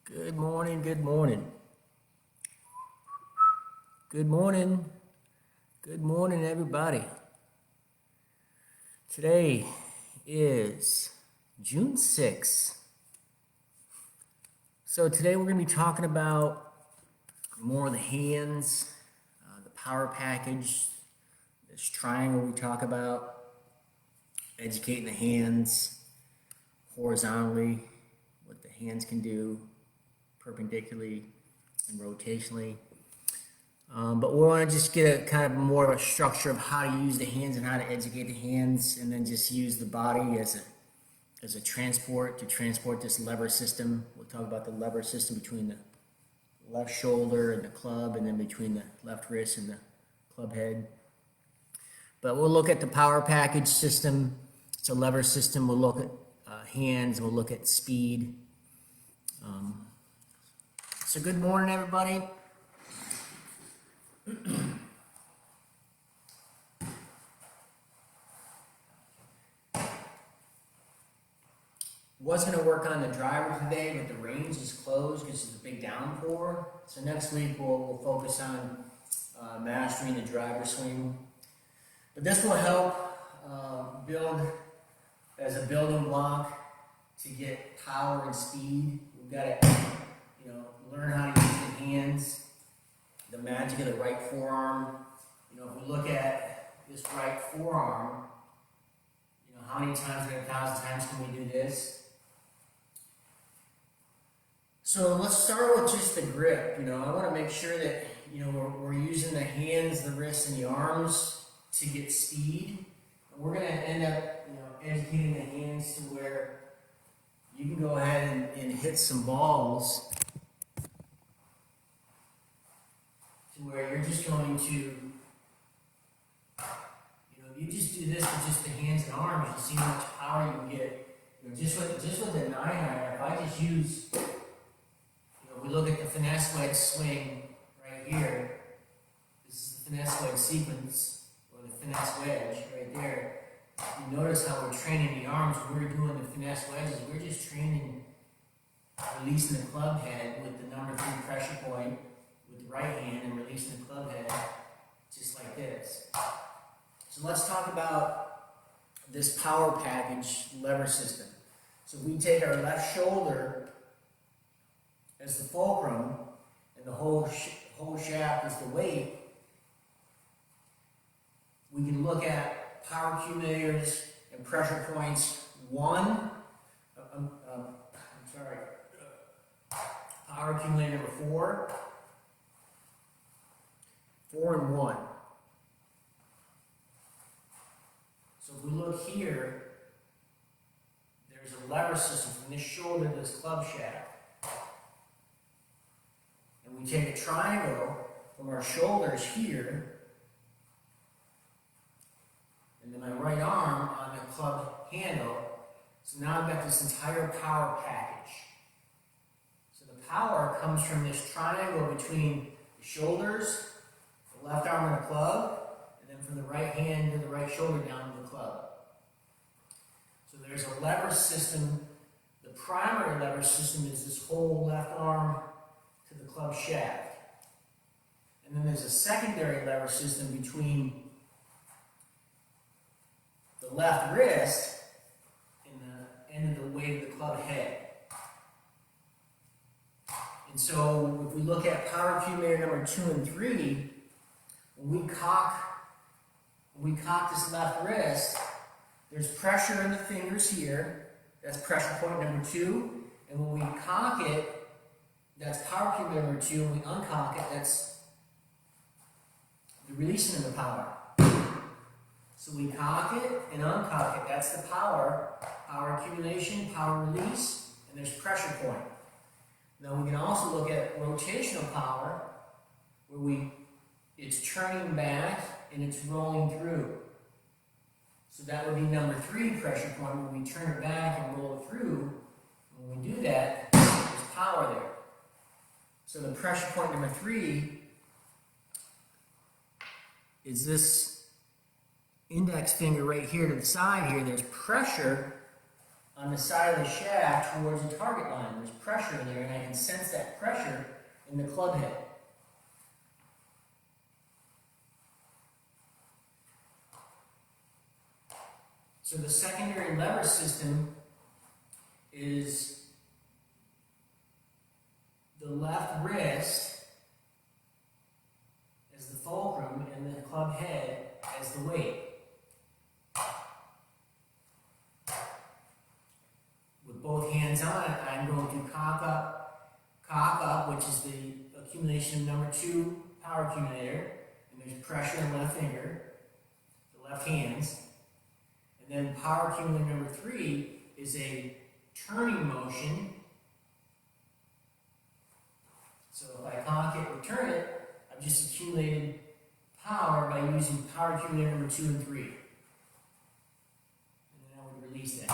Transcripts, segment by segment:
Good morning, good morning. Good morning. Good morning, everybody. Today is June 6th. So today we're going to be talking about more of the hands, the power package, this triangle we talk about, educating the hands horizontally, what the hands can do perpendicularly and rotationally. But we want to just get a kind of more of a structure of how to use the hands and how to educate the hands, and then just use the body as a transport to transport this lever system. We'll talk about the lever system between the left shoulder and the club, and then between the left wrist and the club head. But we'll look at the power package system. It's a lever system. We'll look at hands. We'll look at speed. So good morning, everybody. Was going to work on the driver today, but the range is closed because it's a big downpour. So next week we'll focus on mastering the driver swing. But this will help build as a building block to get power and speed. We've got to, learn how to use the hands, the magic of the right forearm. If we look at this right forearm, how many times, 1,000 times can we do this? So let's start with just the grip. I want to make sure that we're using the hands, the wrists, and the arms to get speed. And we're going to end up educating the hands to where you can go ahead and hit some balls to where you're just going to, you just do this with just the hands and arms, you see how much power you can get. Just with the 9-iron, if I just use, we look at the finesse wedge swing right here. This is the finesse wedge sequence, or the finesse wedge right there. You notice how we're training the arms. We're doing the finesse wedges. We're just training releasing the club head with the number 3 pressure point with the right hand and releasing the club head just like this. So let's talk about this power package lever system. So we take our left shoulder as the fulcrum, and the whole shaft is the weight. We can look at power accumulators and pressure points 1. Power accumulator number 4. 4 and 1. So if we look here, there's a lever system from this shoulder to this club shaft. And we take a triangle from our shoulders here, and then my right arm on the club handle. So now I've got this entire power package. So the power comes from this triangle between the shoulders, the left arm on the club, and then from the right hand to the right shoulder down to the club. So there's a lever system. The primary lever system is this whole left arm to the club shaft. And then there's a secondary lever system between the left wrist and the end of the weight of the club head. And so if we look at power accumulator number 2 and 3, when we cock this left wrist, there's pressure in the fingers here. That's pressure point number 2. And when we cock it, that's power accumulator number 2. When we uncock it, that's the releasing of the power. So we cock it and uncock it. That's the power accumulation, power release, and there's pressure point. Now we can also look at rotational power, where it's turning back and it's rolling through. So that would be number 3 pressure point, when we turn it back and roll it through. When we do that, there's power there. So the pressure point number 3 is this index finger right here to the side here. There's pressure on the side of the shaft towards the target line. There's pressure in there, and I can sense that pressure in the club head. So the secondary lever system is the left wrist as the fulcrum and the club head as the weight. With both hands on it, I'm going to cock up, which is the accumulation of number 2 power accumulator, and there's pressure in the left finger, the left hands. And then power accumulator number 3 is a turning motion. So if I cock it or turn it, I've just accumulated power by using power accumulator number 2 and 3. And then I would release that.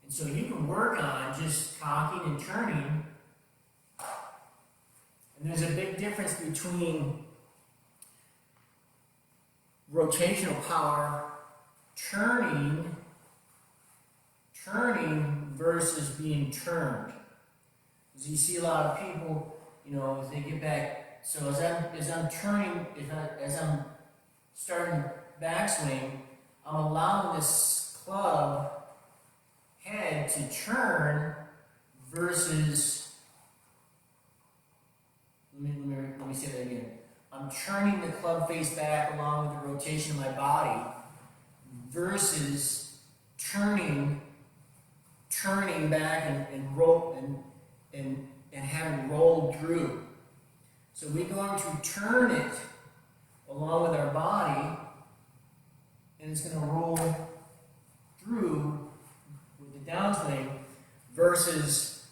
And so you can work on just cocking and turning. And there's a big difference between rotational power, turning versus being turned. Because you see a lot of people, as they get back. So as I'm turning, as I'm starting backswing, I'm allowing this club head to turn versus. Let me say that again. I'm turning the club face back along with the rotation of my body versus turning back and roll and having rolled through. So we're going to turn it along with our body, and it's going to roll through with the downswing versus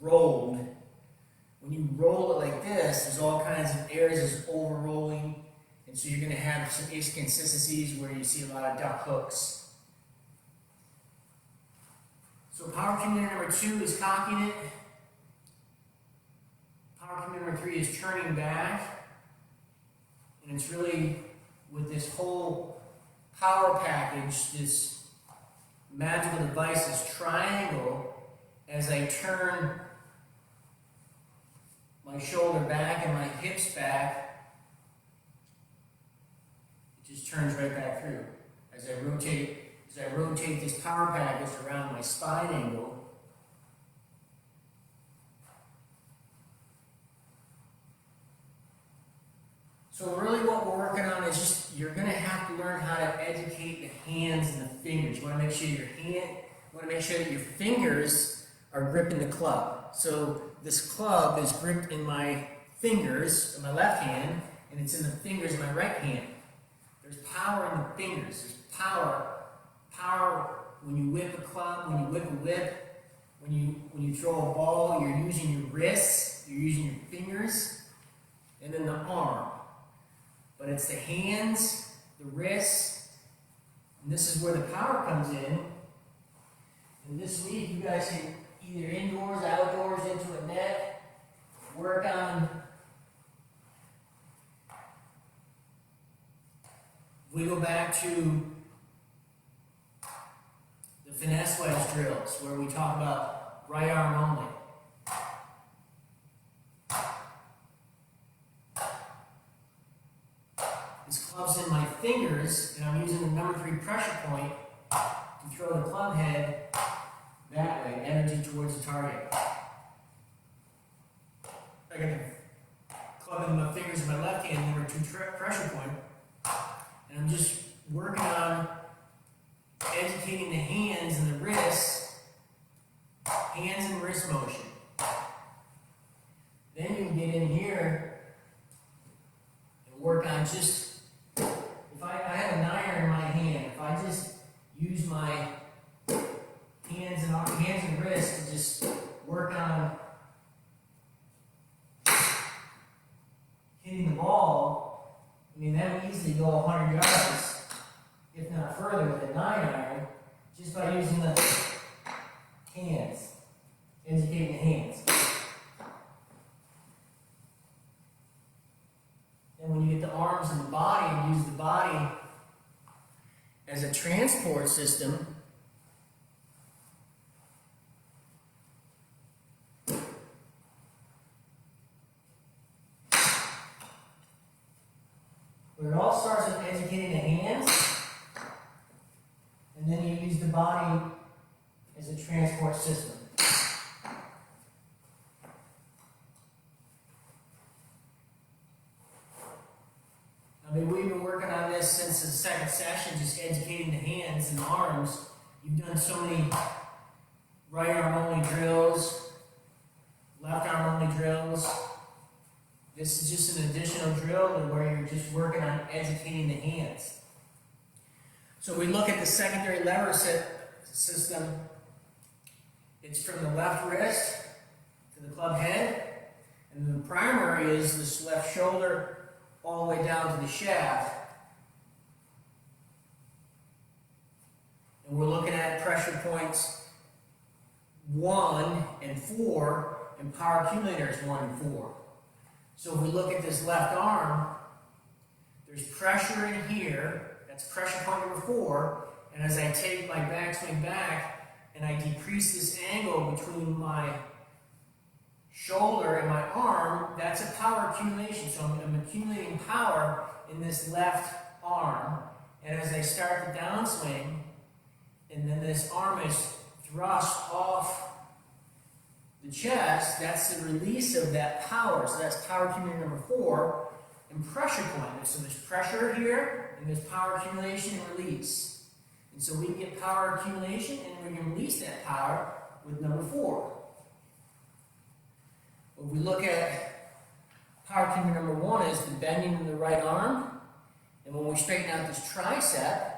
rolled. When you roll it like this, there's all kinds of areas of over rolling, and so you're going to have some inconsistencies where you see a lot of duck hooks. So power accumulator number 2 is cocking it. Power accumulator number 3 is turning back. And it's really, with this whole power package, this magical device, this triangle, as I turn my shoulder back and my hips back, it just turns right back through. As I rotate this power package around my spine angle, so really what we're working on is just, you're going to have to learn how to educate the hands and the fingers. You want to make sure that your fingers are gripping the club. So this club is gripped in my fingers, in my left hand, and it's in the fingers in my right hand. There's power in the fingers. There's power when you whip a club, when you whip a whip, when you throw a ball, you're using your wrists, you're using your fingers, and then the arm. But it's the hands, the wrists, and this is where the power comes in. And this week you guys can either indoors, outdoors, into a net, work on. We go back to the finesse wedge drills where we talk about right arm only. This club's in my fingers, and I'm using the number 3 pressure point to throw the club head that way, energy towards the target. I got the club in my fingers in my left hand, number 2 pressure point, and I'm just working on educating the hands and the wrists, hands and wrist motion. Then you can get in here and work on just, if I have a niner in my hand, if I just use my hands and wrists to just work on hitting the ball, I mean, that would easily go 100 yards, if not further, with a 9-iron, just by using the hands, educating the hands. And when you get the arms and the body and use the body as a transport system, hands and arms, you've done so many right arm only drills, left arm only drills. This is just an additional drill to where you're just working on educating the hands. So we look at the secondary lever system. It's from the left wrist to the club head, and then the primary is this left shoulder all the way down to the shaft. And we're looking at pressure points 1 and 4 and power accumulators 1 and 4. So if we look at this left arm, there's pressure in here, that's pressure point number 4, and as I take my backswing back and I decrease this angle between my shoulder and my arm, that's a power accumulation. So I'm accumulating power in this left arm, and as I start the downswing, and then this arm is thrust off the chest, that's the release of that power. So that's power accumulator number 4, and pressure point. So there's pressure here, and there's power accumulation and release. And so we can get power accumulation, and we can release that power with number 4. If we look at power accumulator number 1 is the bending in the right arm, and when we straighten out this tricep,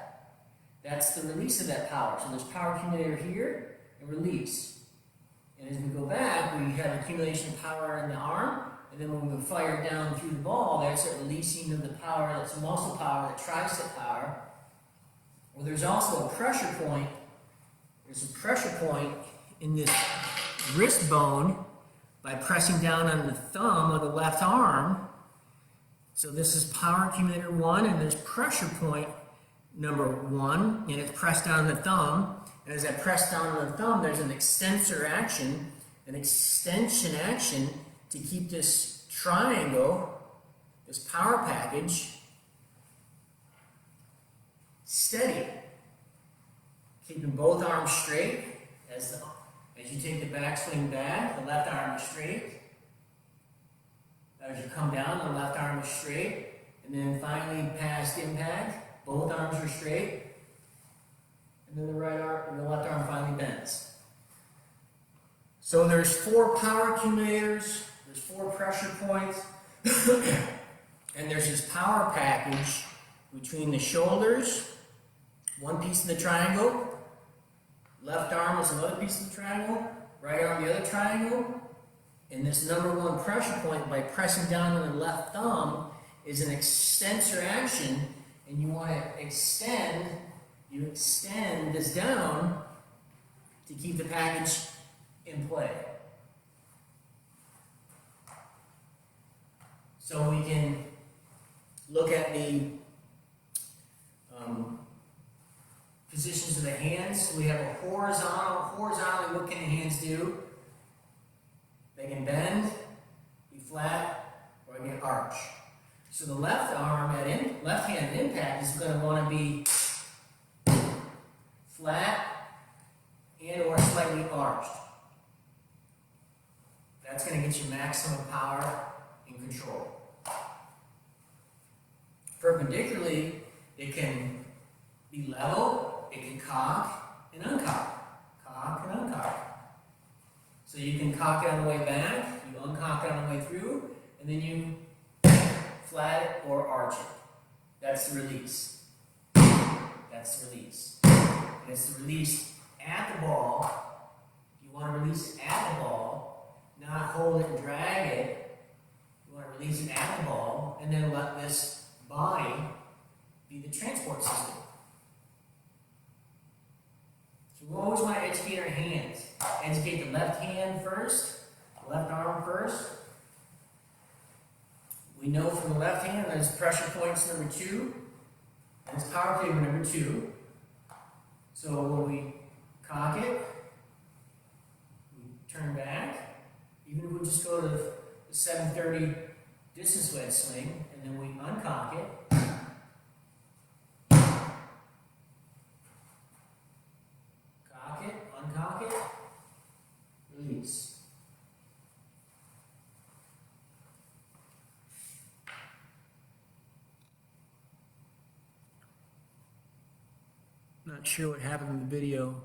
that's the release of that power. So there's power accumulator here and release. And as we go back, we have accumulation of power in the arm, and then when we fire down through the ball, that's a releasing of the power, that's muscle power, that tricep power. Well, there's also a pressure point. There's a pressure point in this wrist bone by pressing down on the thumb of the left arm. So this is power accumulator 1, and there's pressure point number 1, and it's pressed down on the thumb. And as I press down on the thumb, there's an extensor action, an extension action to keep this triangle, this power package, steady. Keeping both arms straight as you take the backswing back, the left arm is straight. As you come down, the left arm is straight. And then finally, past impact, both arms are straight. And then the right arm and the left arm finally bends. So there's 4 power accumulators, there's 4 pressure points, and there's this power package between the shoulders, one piece of the triangle, left arm is another piece of the triangle, right arm the other triangle, and this number 1 pressure point by pressing down on the left thumb is an extensor action, and you want to extend this down to keep the package in play. So we can look at the positions of the hands. So we have a horizontally, what can the hands do? They can bend, be flat, or they can arch. So the left arm left hand impact is going to want to be flat and or slightly arched. That's going to get you maximum power and control. Perpendicularly, it can be level, it can cock and uncock. Cock and uncock. So you can cock it on the way back, you uncock it on the way through, and then you flat it or arch it. That's the release. That's the release. And it's the release at the ball. You want to release it at the ball, not hold it and drag it. You want to release it at the ball, and then let this body be the transport system. So we always want to educate our hands. Educate the left hand first, the left arm first. We know from the left hand there's pressure points number 2, and it's power cable number 2. So when we cock it, we turn back. Even if we just go to the 730 distance wedge swing, and then we uncock it. Cock it, uncock it, release. Not Not sure what happened in the video.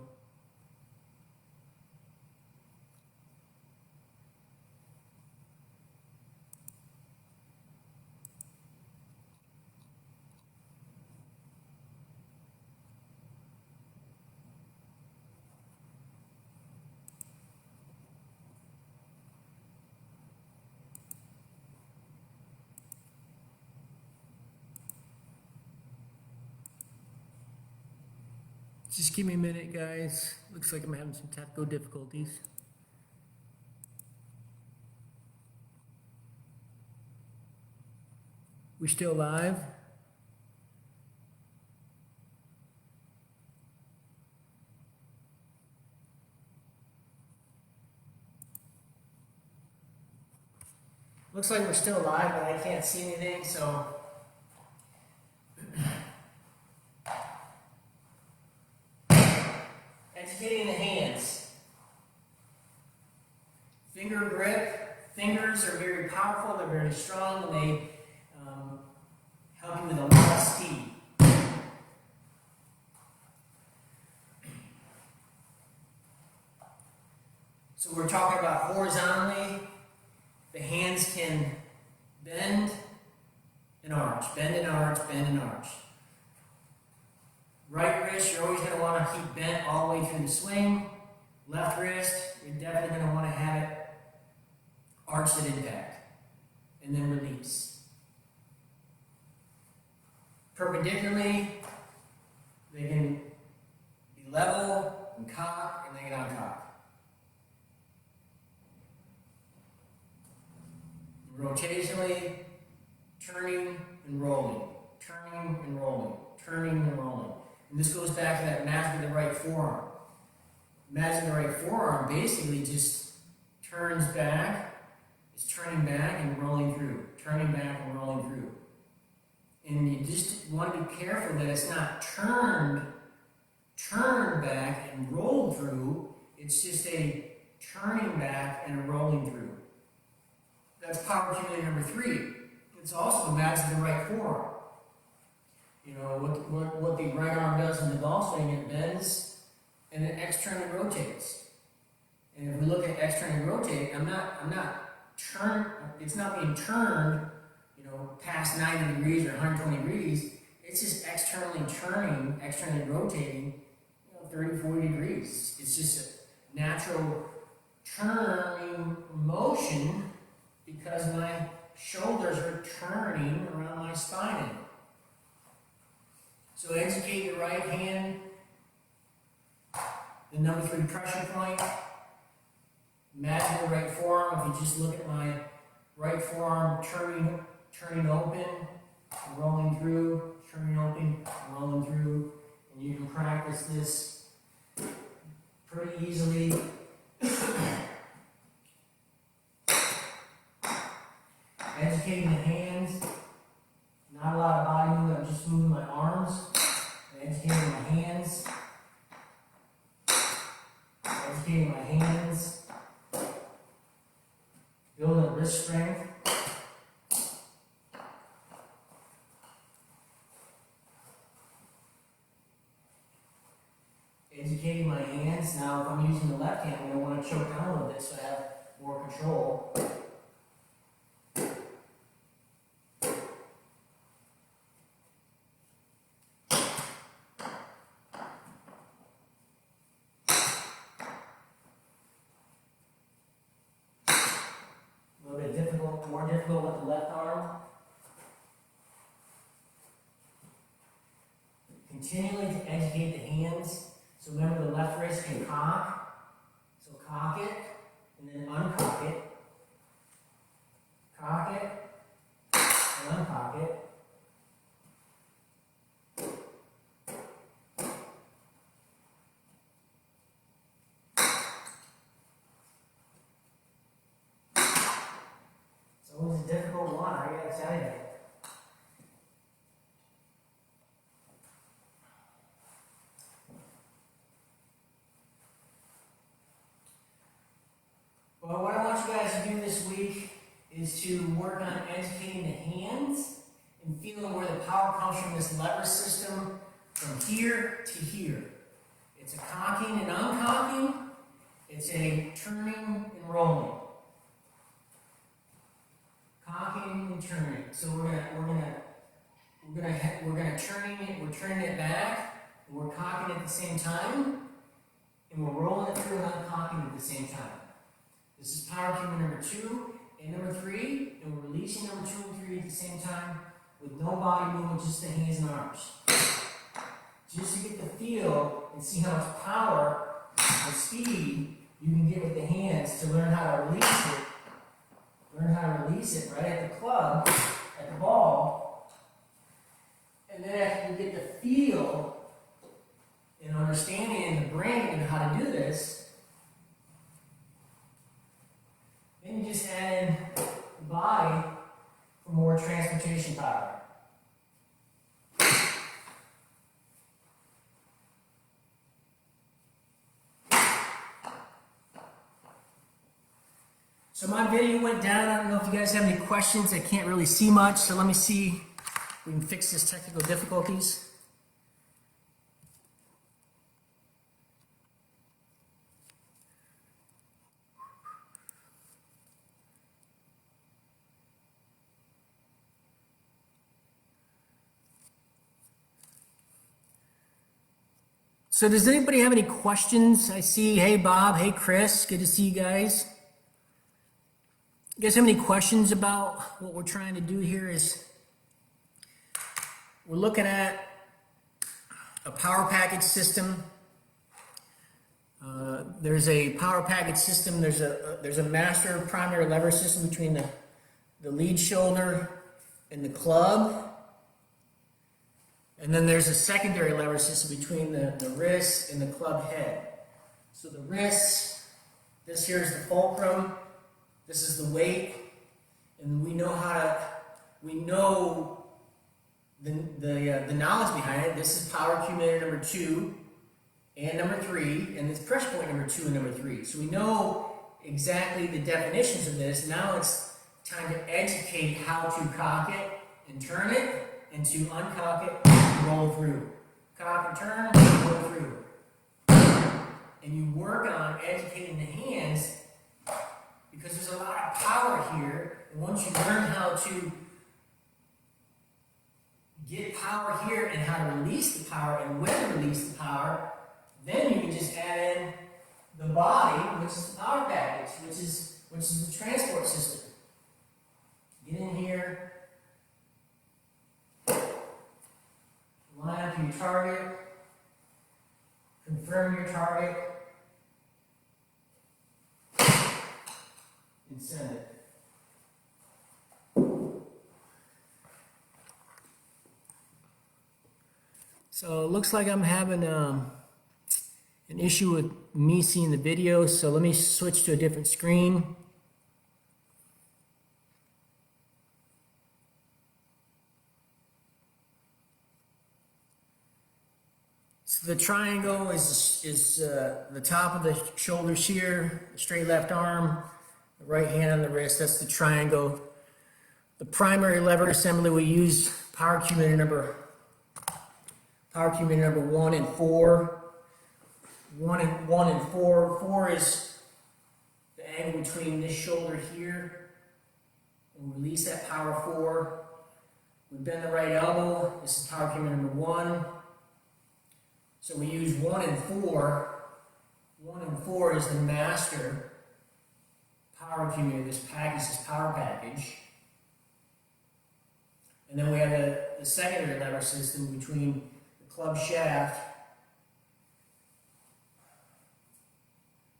Just give me a minute, guys. Looks like I'm having some technical difficulties. We still live? Looks like we're still live, but I can't see anything, so educating the hands. Finger grip. Fingers are very powerful, they're very strong, and they help you with a lot of speed. So we're talking about horizontally. The hands can bend and arch, bend and arch, bend and arch. Right wrist, you're always going to want to keep bent all the way through the swing. Left wrist, you're definitely going to want to have it arched at impact. And then release. Perpendicularly, they can be level and cock, and they can uncock. Rotationally, turning and rolling, turning and rolling, turning and rolling. And this goes back to that imagine the right forearm. Imagine the right forearm basically just turns back, is turning back and rolling through, turning back and rolling through. And you just want to be careful that it's not turned back and rolled through. It's just a turning back and a rolling through. That's power accumulator number 3. It's also imagine the right forearm. You know, what the right arm does in the golf swing, it bends and it externally rotates. And if we look at externally rotate, it's not being turned, you know, past 90 degrees or 120 degrees. It's just externally turning, externally rotating, you know, 30, 40 degrees. It's just a natural turning motion because my shoulders are turning around my spine. So educate your right hand, the number 3 pressure point. Imagine the right forearm. If you just look at my right forearm turning open, rolling through, turning open, rolling through, and you can practice this pretty easily. Educating the hands, not a lot of body movement, I'm just moving my arms. Educating my hands. Educating my hands. Building wrist strength. Educating my hands. Now, if I'm using the left hand, I'm going to want to choke down a little bit so I have more control. More difficult with the left arm. Continually to educate the hands. So remember the left wrist can cock. So cock it and then uncock it. Cock it and uncock it. It's always a difficult one, I gotta tell you. Well, what I want you guys to do this week is to work on educating the hands and feeling where the power comes from this lever system from here to here. It's a cocking and uncocking. It's a turning and rolling. Cocking and turning. So we're turning it back, and we're cocking at the same time, and we're rolling it through and uncocking at the same time. This is power cube number 2 and number 3, and we're releasing number 2 and 3 at the same time with no body movement, just the hands and arms. Just to get the feel and see how much power and speed you can get with the hands to learn how to release it. Learn how to release it right at the club, at the ball. And then after you get the feel and understanding in the brain and how to do this, then you just add in the body for more transportation power. So my video went down. I don't know if you guys have any questions. I can't really see much, so let me see if we can fix this technical difficulties. So does anybody have any questions? I see, hey Bob, hey Chris, good to see you guys. You guys have any questions about what we're trying to do here? Is we're looking at a power package system. There's a power package system. There's a master primary lever system between the lead shoulder and the club. And then there's a secondary lever system between the wrist and the club head. So the wrist, this here is the fulcrum. This is the weight, and we know the knowledge behind it. This is power accumulator number 2 and number 3, and this pressure point number 2 and number 3. So we know exactly the definitions of this. Now it's time to educate how to cock it and turn it, and to uncock it and roll through. Cock and turn, roll through. And you work on educating the hands, because there's a lot of power here, and once you learn how to get power here and how to release the power and when to release the power, then you can just add in the body, which is the power package, which is the transport system. Get in here, line up your target, confirm your target, and send it. So it looks like I'm having an issue with me seeing the video, so let me switch to a different screen. So the triangle is the top of the shoulders here, the straight left arm, the right hand on the wrist. That's the triangle. The primary lever assembly, we use power accumulator number 1 and 4. 1 and 4. 4 is the angle between this shoulder here. And we release that power 4. We bend the right elbow. This is power accumulator number 1. So we use 1 and 4. 1 and 4 is the master power accumulator. This package is power package. And then we have the secondary lever system between the club shaft.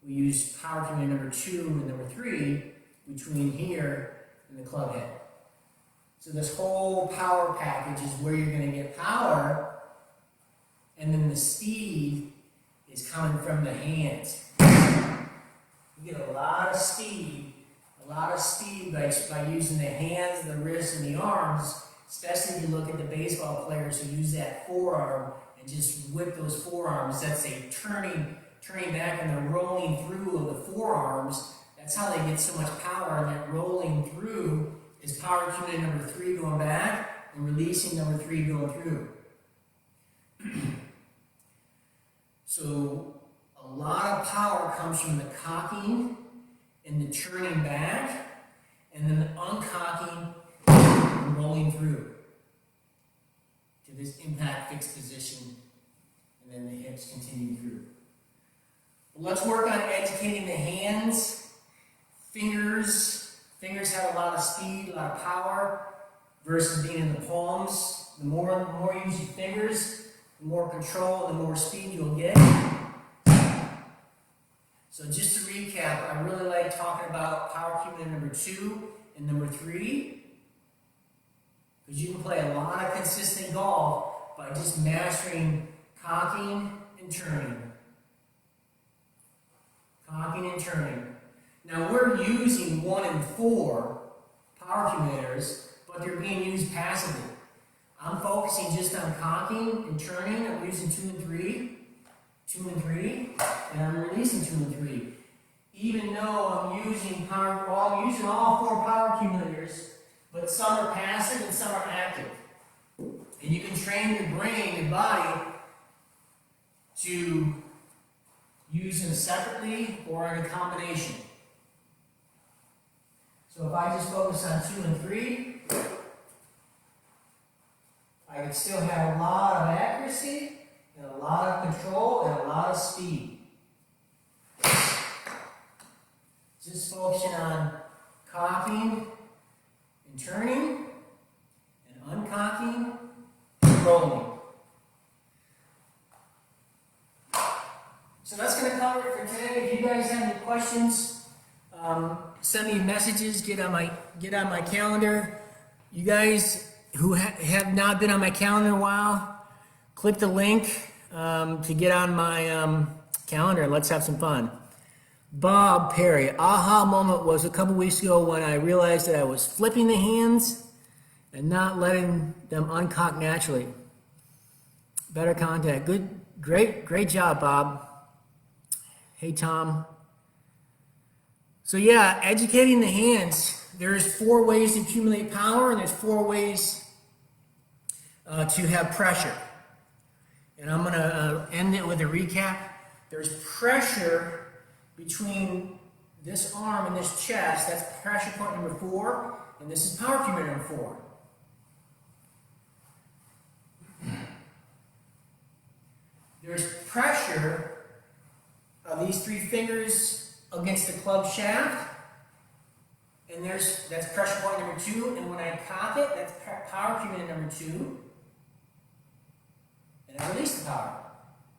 We use power accumulator number 2 and number 3 between here and the club head. So this whole power package is where you're going to get power. And then the speed is coming from the hands. You get a lot of speed by using the hands, the wrists, and the arms, especially if you look at the baseball players who use that forearm and just whip those forearms. That's a turning back and the rolling through of the forearms. That's how they get so much power, and that rolling through is power accumulator number 3 going back and releasing number 3 going through. So a lot of power comes from the cocking and the turning back, and then the uncocking and rolling through to this impact fixed position, and then the hips continue through. Let's work on educating the hands, fingers. Fingers have a lot of speed, a lot of power, versus being in the palms. The more you use your fingers, the more control, the more speed you'll get. So just to recap, I really like talking about power accumulator number 2 and number 3, because you can play a lot of consistent golf by just mastering cocking and turning. Cocking and turning. Now we're using 1 and 4 power accumulators, but they're being used passively. I'm focusing just on cocking and turning. I'm using 2 and 3, 2 and 3, and I'm releasing 2 and 3. Even though I'm using all 4 power accumulators, but some are passive and some are active. And you can train your brain, your body, to use them separately or in a combination. So if I just focus on 2 and 3, I can still have a lot of accuracy and a lot of control and a lot of speed. Just focusing on cocking and turning and uncocking and rolling. So that's going to cover it for today. If you guys have any questions, send me messages. Get on my calendar. You guys who have not been on my calendar in a while, click the link to get on my calendar and let's have some fun. Bob Perry, aha moment was a couple weeks ago when I realized that I was flipping the hands and not letting them uncock naturally. Better contact. Good, great job, Bob. Hey, Tom. So yeah, educating the hands. There's 4 ways to accumulate power, and there's 4 ways to have pressure. And I'm going to end it with a recap. There's pressure between this arm and this chest. That's pressure point number 4, and this is power accumulator number 4. There's pressure of these 3 fingers against the club shaft, and that's pressure point number 2, and when I cock it, that's power accumulator number 2, and I release the power.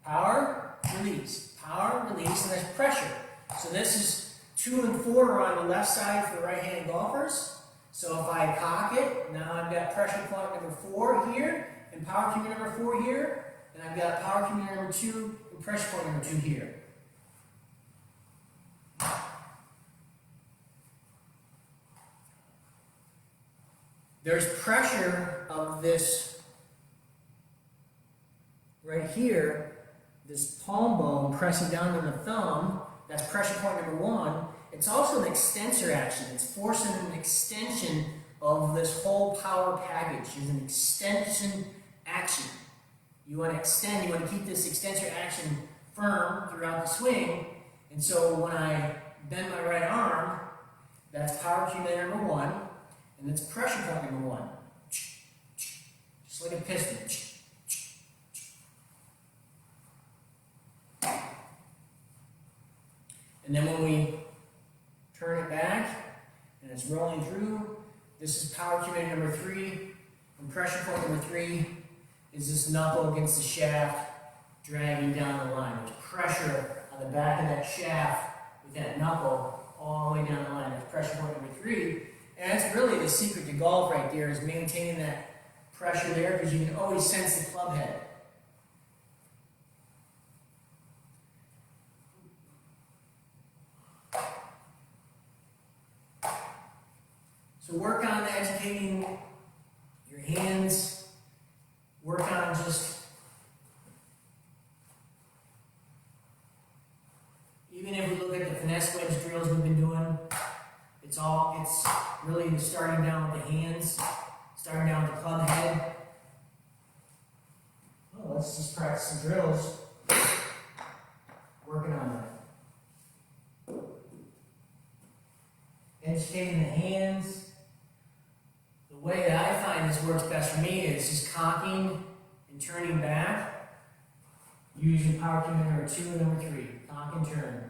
Power, release, and there's pressure. So this is 2 and 4 are on the left side for right-handed golfers. So if I cock it, now I've got pressure point number 4 here, and power accumulator number 4 here, and I've got power accumulator number 2 and pressure point number 2 here. There's pressure of this right here, this palm bone pressing down on the thumb. That's pressure point number 1. It's also an extensor action. It's forcing an extension of this whole power package. It's an extension action. You want to extend, you want to keep this extensor action firm throughout the swing. And so when I bend my right arm, that's power accumulator number 1. And that's pressure point number 1. Just like a piston. And then when we turn it back and it's rolling through, this is power accumulator number 3. And pressure point number 3 is this knuckle against the shaft dragging down the line. There's pressure on the back of that shaft with that knuckle all the way down the line. That's pressure point number 3. And that's really the secret to golf right there, is maintaining that pressure there, because you can always sense the club head. So work on educating your hands. Work on just, even if we look at the finesse wedge drills we've been doing, it's really starting down with the hands, starting down with the club head. Oh, let's just practice some drills. Working on that. Educating the hands. The way that I find this works best for me is just cocking and turning back. Using power cue number 2 and number 3. Cock and turn.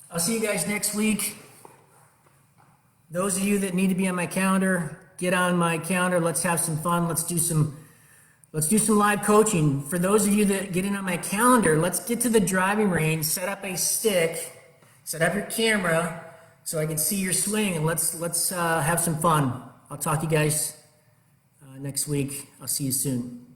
I'll see you guys next week. Those of you that need to be on my calendar, get on my calendar. Let's have some fun. Let's do some live coaching. For those of you that get in on my calendar, let's get to the driving range, set up a stick, set up your camera so I can see your swing, and let's have some fun. I'll talk to you guys next week. I'll see you soon.